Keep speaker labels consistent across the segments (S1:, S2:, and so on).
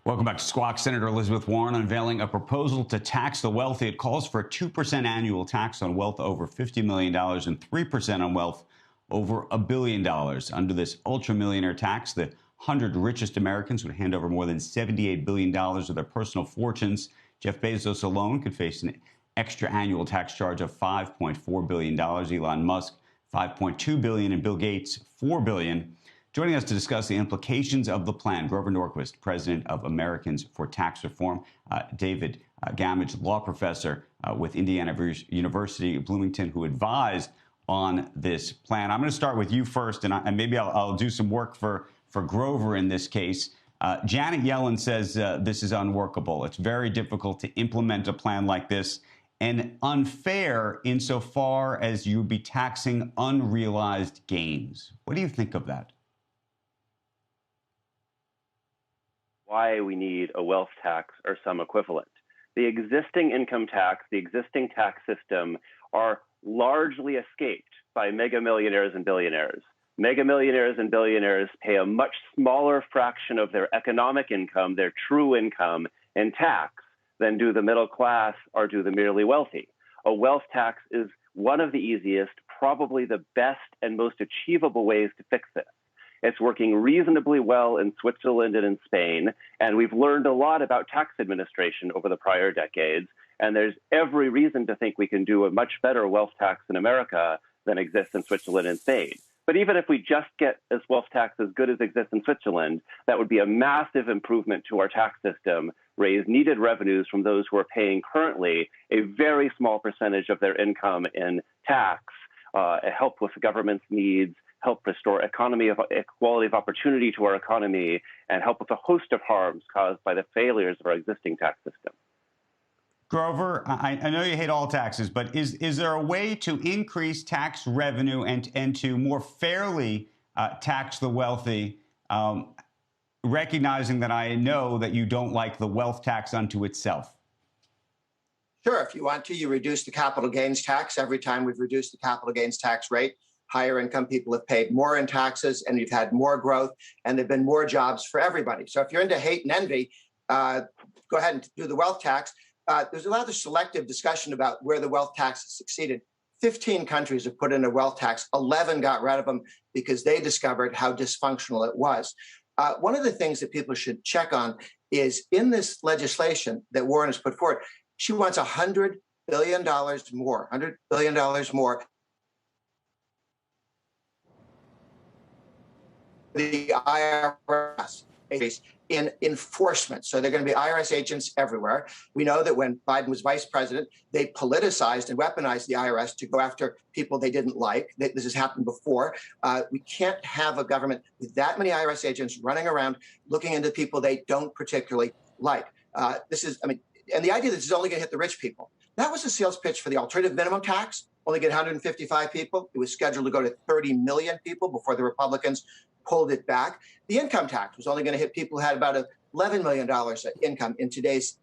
S1: Welcome back to Squawk. Senator Elizabeth Warren unveiling a proposal to tax the wealthy. It calls for a 2% annual tax on wealth over $50 million and 3% on wealth over $1 billion. Under this ultra-millionaire tax, the 100 richest Americans would hand over more than $78 billion of their personal fortunes. Jeff Bezos alone could face an extra annual tax charge of $5.4 billion. Elon Musk, $5.2 billion, and Bill Gates, $4 billion. Joining us to discuss the implications of the plan, Grover Norquist, president of Americans for Tax Reform, David Gamage, law professor with Indiana University Bloomington, who advised on this plan. I'm going to start with you first, and maybe I'll do some work for Grover in this case. Janet Yellen says this is unworkable. It's very difficult to implement a plan like this, and unfair insofar as you'd be taxing unrealized gains. What do you think of that?
S2: Why we need a wealth tax or some equivalent. The existing income tax, the existing tax system are largely escaped by mega millionaires and billionaires. Mega millionaires and billionaires pay a much smaller fraction of their economic income, their true income, in tax than do the middle class or do the merely wealthy. A wealth tax is one of the easiest, probably the best and most achievable ways to fix this. It's working reasonably well in Switzerland and in Spain, and we've learned a lot about tax administration over the prior decades, and there's every reason to think we can do a much better wealth tax in America than exists in Switzerland and Spain. But even if we just get this wealth tax as good as exists in Switzerland, that would be a massive improvement to our tax system, raise needed revenues from those who are paying currently a very small percentage of their income in tax, help with the government's needs, help restore equality of opportunity to our economy, and help with a host of harms caused by the failures of our existing tax system.
S1: Grover, I know you hate all taxes, but is there a way to increase tax revenue and to more fairly tax the wealthy, recognizing that I know that you don't like the wealth tax unto itself?
S3: Sure. If you want to, you reduce the capital gains tax. Every time we've reduced the capital gains tax rate, higher income people have paid more in taxes, and you've had more growth, and there've been more jobs for everybody. So if you're into hate and envy, go ahead and do the wealth tax. There's a lot of selective discussion about where the wealth tax has succeeded. 15 countries have put in a wealth tax. 11 got rid of them because they discovered how dysfunctional it was. One of the things that people should check on is in this legislation that Warren has put forward, she wants $100 billion more, $100 billion more. The IRS in enforcement. So they're going to be IRS agents everywhere. We know that when Biden was vice president, they politicized and weaponized the IRS to go after people they didn't like. This has happened before. We can't have a government with that many IRS agents running around looking into people they don't particularly like. And the idea that this is only going to hit the rich people. That was a sales pitch for the alternative minimum tax. Only get 155 people. It was scheduled to go to 30 million people before the Republicans pulled it back. The income tax was only going to hit people who had about $11 million of income in today's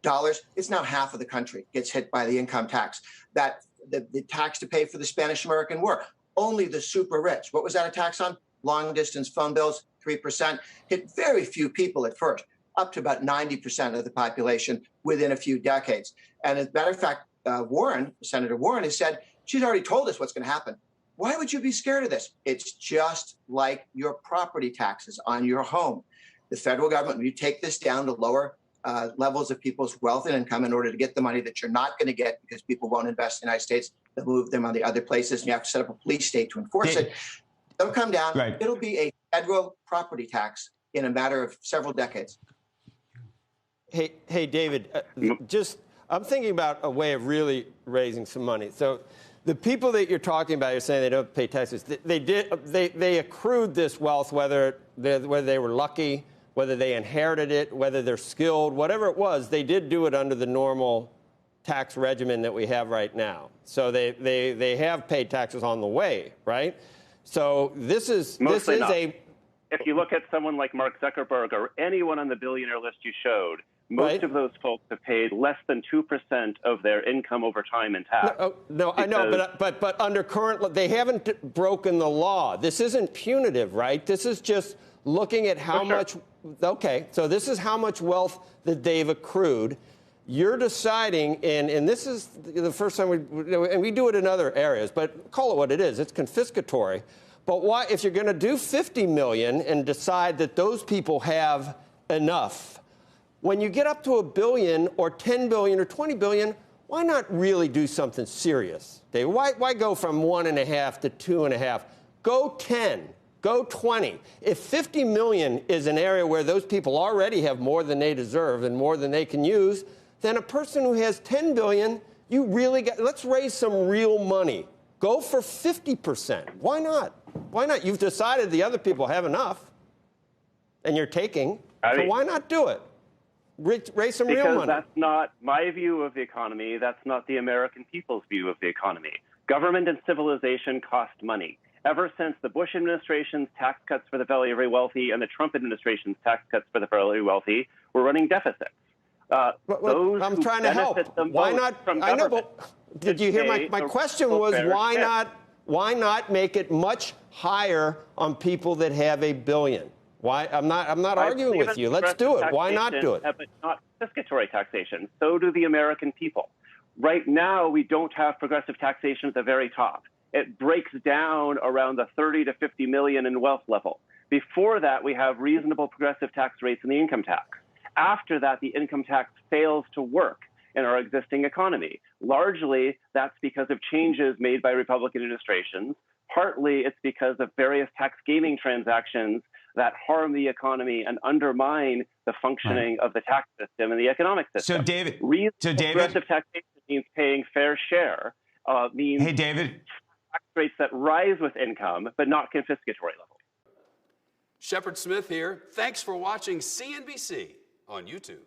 S3: dollars. It's now half of the country gets hit by the income tax. That the tax to pay for the Spanish-American War, only the super rich. What was that a tax on? Long-distance phone bills, 3%. Hit very few people at first, up to about 90% of the population within a few decades. And as a matter of fact, Senator Warren has said, she's already told us what's going to happen. Why would you be scared of this? It's just like your property taxes on your home. The federal government, when you take this down to lower levels of people's wealth and income in order to get the money that you're not going to get because people won't invest in the United States, they'll move them on the other places, and you have to set up a police state to enforce it. They'll come down. Right. It'll be a federal property tax in a matter of several decades.
S4: Hey, David, I'm thinking about a way of really raising some money. So the people that you're talking about, you're saying they don't pay taxes. They accrued this wealth, whether they were lucky, whether they inherited it, whether they're skilled, whatever it was. They did do it under the normal tax regimen that we have right now. So they have paid taxes on the way, right? So this is
S2: If you look at someone like Mark Zuckerberg or anyone on the billionaire list you showed, most of those folks have paid less than 2% of their income over time in tax.
S4: No, I know, but under current, they haven't broken the law. This isn't punitive, right? This is just looking at how much, okay, so this is how much wealth that they've accrued. You're deciding, and this is the first time and we do it in other areas, but call it what it is. It's confiscatory. But why, if you're going to do 50 million and decide that those people have enough, when you get up to $1 billion or 10 billion or 20 billion, why not really do something serious, Dave? Why go from 1.5 to 2.5? Go 10. Go 20. If 50 million is an area where those people already have more than they deserve and more than they can use, then a person who has 10 billion, you really got, let's raise some real money. Go for 50%. Why not? Why not? You've decided the other people have enough, and you're taking, so why not do it? Raise some real money.
S2: Because that's not my view of the economy. That's not the American people's view of the economy. Government and civilization cost money. Ever since the Bush administration's tax cuts for the very wealthy and the Trump administration's tax cuts for the very wealthy, we're running deficits.
S4: I'm trying to help. Why not? I know, but did you hear my question was why not make it much higher on people that have $1 billion? Why? I'm not arguing with you. Let's do it. Why not do it?
S2: But not confiscatory taxation. So do the American people. Right now, we don't have progressive taxation at the very top. It breaks down around the 30 to 50 million in wealth level. Before that, we have reasonable progressive tax rates in the income tax. After that, the income tax fails to work in our existing economy. Largely, that's because of changes made by Republican administrations. Partly, it's because of various tax gaming transactions that harm the economy and undermine the functioning of the tax system and the economic system.
S1: So, David,
S2: progressive taxation means paying fair share. Means tax rates that rise with income, but not confiscatory level.
S5: Shepard Smith here. Thanks for watching CNBC on YouTube.